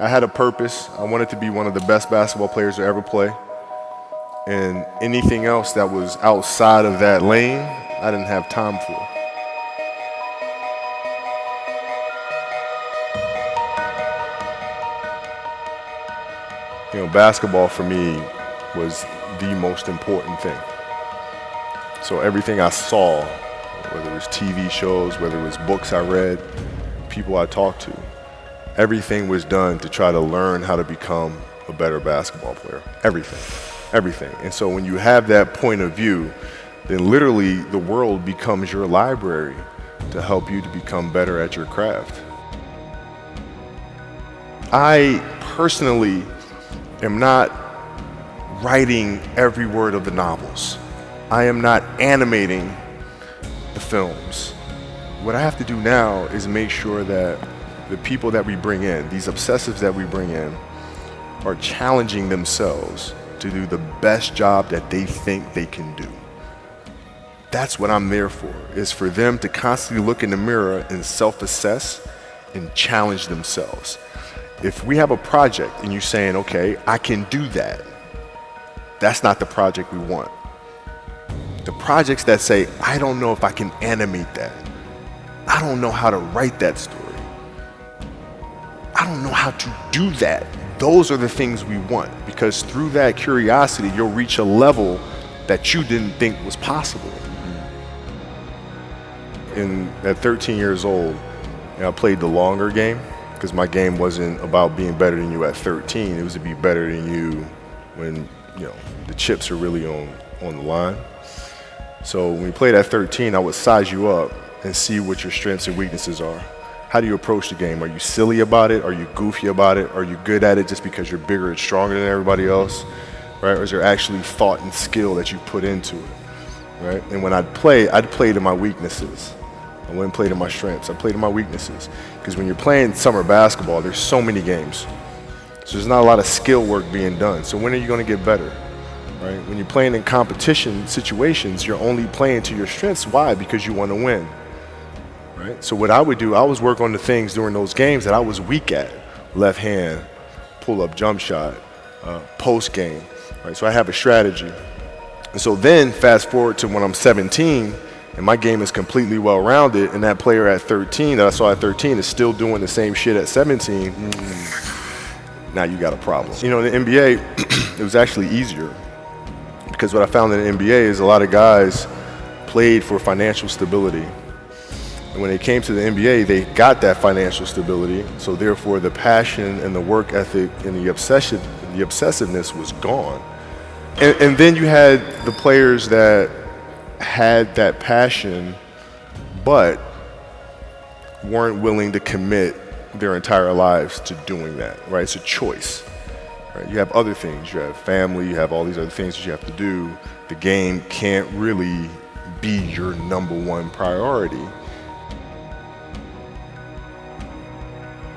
I had a purpose. I wanted to be one of the best basketball players to ever play. And anything else that was outside of that lane, I didn't have time for. Basketball for me was the most important thing. So everything I saw, whether it was TV shows, whether it was books I read, people I talked to, everything was done to try to learn how to become a better basketball player. Everything. And so when you have that point of view, then literally the world becomes your library to help you to become better at your craft. I personally am not writing every word of the novels. I am not animating the films. What I have to do now is make sure that the people that we bring in, these obsessives that we bring in, are challenging themselves to do the best job that they think they can do. That's what I'm there for, is for them to constantly look in the mirror and self-assess and challenge themselves. If we have a project and you're saying, okay, I can do that, that's not the project we want. The projects that say, I don't know if I can animate that. I don't know how to write that story. I don't know how to do that. Those are the things we want, because through that curiosity, you'll reach a level that you didn't think was possible. And at 13 years old, I played the longer game, because my game wasn't about being better than you at 13. It was to be better than you when the chips are really on the line. So when we played at 13, I would size you up and see what your strengths and weaknesses are. How do you approach the game? Are you silly about it? Are you goofy about it? Are you good at it just because you're bigger and stronger than everybody else? Right? Or is there actually thought and skill that you put into it? Right? And when I'd play to my weaknesses. I wouldn't play to my strengths. I played to my weaknesses. Because when you're playing summer basketball, there's so many games. So there's not a lot of skill work being done. So when are you going to get better? Right? When you're playing in competition situations, you're only playing to your strengths. Why? Because you want to win. Right? So what I would do, I was work on the things during those games that I was weak at. Left hand, pull-up jump shot, post game. Right? So I have a strategy. And so then fast forward to when I'm 17, and my game is completely well-rounded, and that player at 13 that I saw at 13 is still doing the same shit at 17, now you got a problem. In the NBA, it was actually easier, because what I found in the NBA is a lot of guys played for financial stability. And when they came to the NBA, they got that financial stability, so therefore the passion and the work ethic and the obsessiveness was gone. And then you had the players that had that passion but weren't willing to commit their entire lives to doing that, right? It's a choice, right? You have other things, you have family, you have all these other things that you have to do. The game can't really be your number one priority.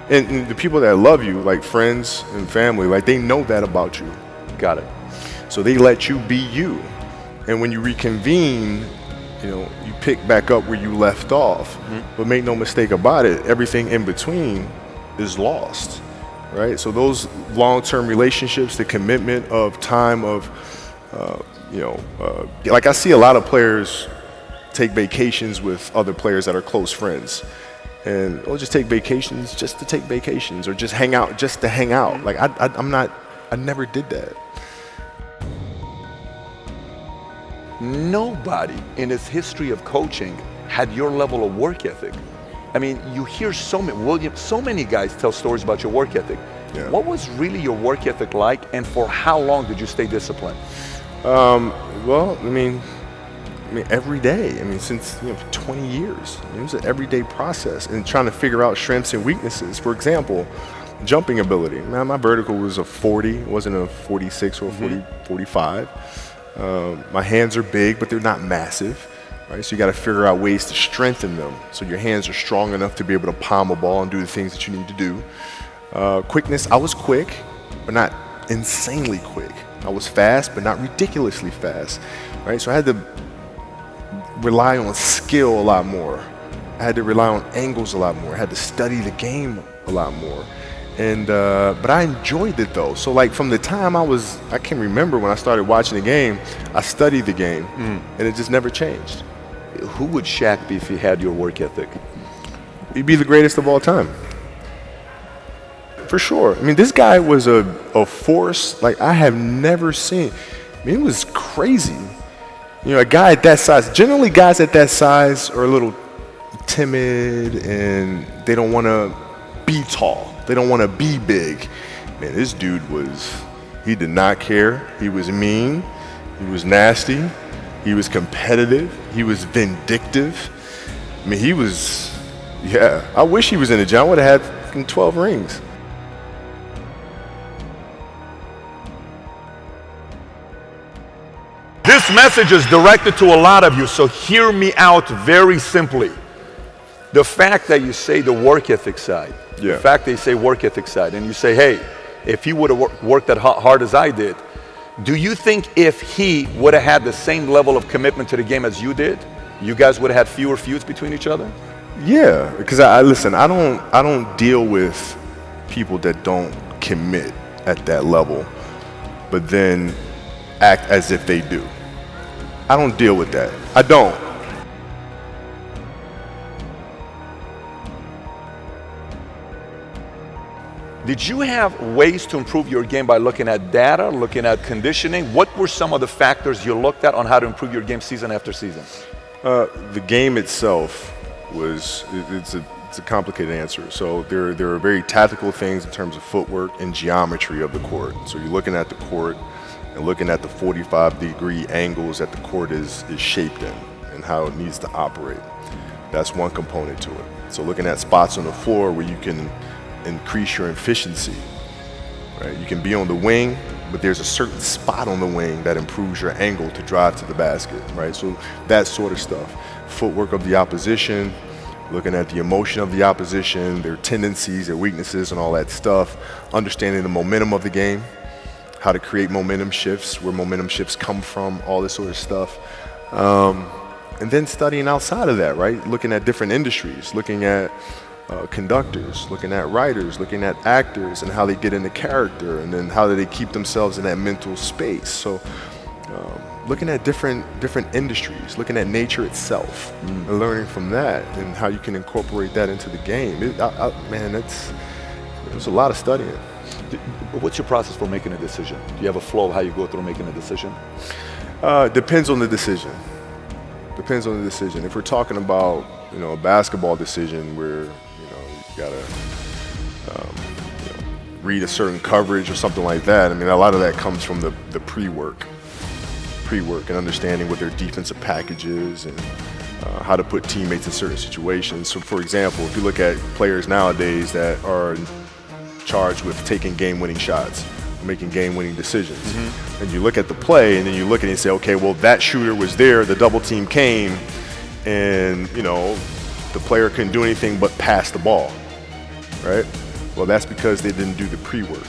And the people that love you, like friends and family, like they know that about you. Got it. So they let you be you. And when you reconvene, you pick back up where you left off. But make no mistake about it, everything in between is lost, right? So those long-term relationships, the commitment of time of, like I see a lot of players take vacations with other players that are close friends. And they'll just take vacations just to take vacations, or just hang out just to hang out. Like I never did that. Nobody in its history of coaching had your level of work ethic. I mean, you hear so many guys tell stories about your work ethic. Yeah. What was really your work ethic like, and for how long did you stay disciplined? Well, I mean, every day. Since 20 years. It was an everyday process, and trying to figure out strengths and weaknesses. For example, jumping ability. Man, my vertical was a 40, it wasn't a 46 or a 45. My hands are big, but they're not massive, right? So you got to figure out ways to strengthen them so your hands are strong enough to be able to palm a ball and do the things that you need to do. Quickness, I was quick, but not insanely quick. I was fast, but not ridiculously fast, right? So I had to rely on skill a lot more. I had to rely on angles a lot more. I had to study the game a lot more. And but I enjoyed it though. So like from the time I can remember when I started watching the game, I studied the game, and it just never changed. Who would Shaq be if he had your work ethic? He'd be the greatest of all time. For sure. I mean, this guy was a force like I have never seen. I mean, it was crazy. You know, a guy at that size, generally guys at that size are a little timid and they don't want to be tall. They don't want to be big. Man, this dude he did not care. He was mean. He was nasty. He was competitive. He was vindictive. I mean, I wish he was in the gym. I would have had 12 rings. This message is directed to a lot of you, so hear me out very simply. The fact that you say the work ethic side, the fact that you say work ethic side, and you say, hey, if he would have worked that hard as I did, do you think if he would have had the same level of commitment to the game as you did, you guys would have had fewer feuds between each other? Yeah, because I don't deal with people that don't commit at that level, but then act as if they do. I don't deal with that. I don't. Did you have ways to improve your game by looking at data, looking at conditioning? What were some of the factors you looked at on how to improve your game season after season? The game itself it's a complicated answer. So there are very tactical things in terms of footwork and geometry of the court. So you're looking at the court and looking at the 45-degree angles that the court is shaped in and how it needs to operate. That's one component to it. So looking at spots on the floor where you can increase your efficiency, right? You can be on the wing, but there's a certain spot on the wing that improves your angle to drive to the basket, right? So that sort of stuff. Footwork of the opposition, looking at the emotion of the opposition, their tendencies, their weaknesses, and all that stuff. Understanding the momentum of the game, how to create momentum shifts, where momentum shifts come from, all this sort of stuff. And then studying outside of that, right? Looking at different industries, looking at conductors, looking at writers, looking at actors and how they get into character, and then how do they keep themselves in that mental space. So looking at different industries, looking at nature itself, and learning from that and how you can incorporate that into the game. There's a lot of studying. What's your process for making a decision? Do you have a flow of how you go through making a decision? Depends on the decision. Depends on the decision. If we're talking about, a basketball decision where, you gotta read a certain coverage or something like that. I mean, a lot of that comes from the pre-work and understanding what their defensive package is and how to put teammates in certain situations. So, for example, if you look at players nowadays that are charged with taking game-winning shots, making game-winning decisions, and you look at the play and then you look at it and say, okay, well, that shooter was there, the double team came, and the player couldn't do anything but pass the ball, right? Well, that's because they didn't do the pre-work,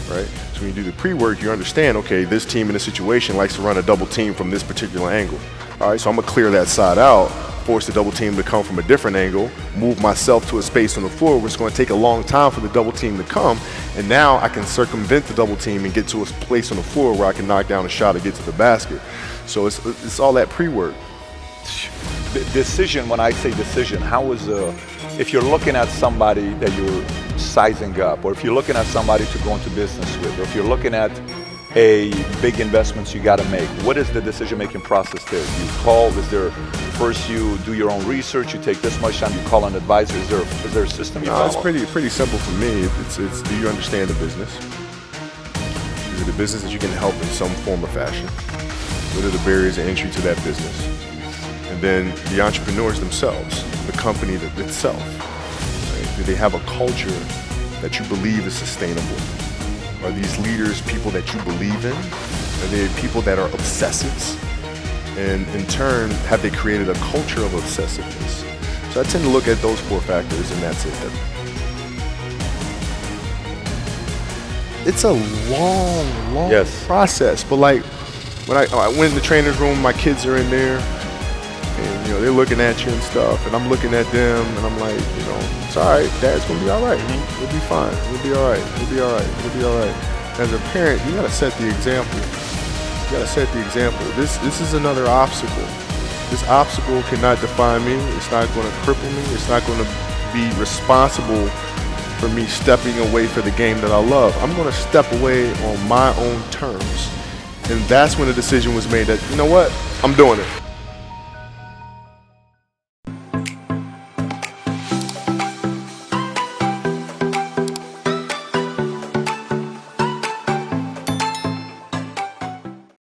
right? So when you do the pre-work, you understand, okay, this team in this situation likes to run a double team from this particular angle. All right, so I'm gonna clear that side out, force the double team to come from a different angle, move myself to a space on the floor where it's gonna take a long time for the double team to come, and now I can circumvent the double team and get to a place on the floor where I can knock down a shot or get to the basket. So it's all that pre-work. The decision, when I say decision, if you're looking at somebody that you're sizing up, or if you're looking at somebody to go into business with, or if you're looking at a big investments you got to make, what is the decision-making process there? First you do your own research, you take this much time, you call an advisor, is there a system you follow? It's pretty simple for me. It's do you understand the business? Is it a business that you can help in some form or fashion? What are the barriers of entry to that business? And then the entrepreneurs themselves, the company itself, right? Do they have a culture that you believe is sustainable? Are these leaders people that you believe in? Are they people that are obsessives? And in turn, have they created a culture of obsessiveness? So I tend to look at those 4 factors, and that's it. It's a long process. But like when I went in the trainer's room, my kids are in there, and you know they're looking at you and stuff, and I'm looking at them, and I'm like, you know, it's all right. Dad's gonna be all right. We'll be fine. We'll be all right. We'll be all right. We'll be all right. As a parent, you gotta set the example. You gotta set the example. This is another obstacle. This obstacle cannot define me. It's not gonna cripple me. It's not gonna be responsible for me stepping away for the game that I love. I'm gonna step away on my own terms. And that's when the decision was made that, you know what, I'm doing it.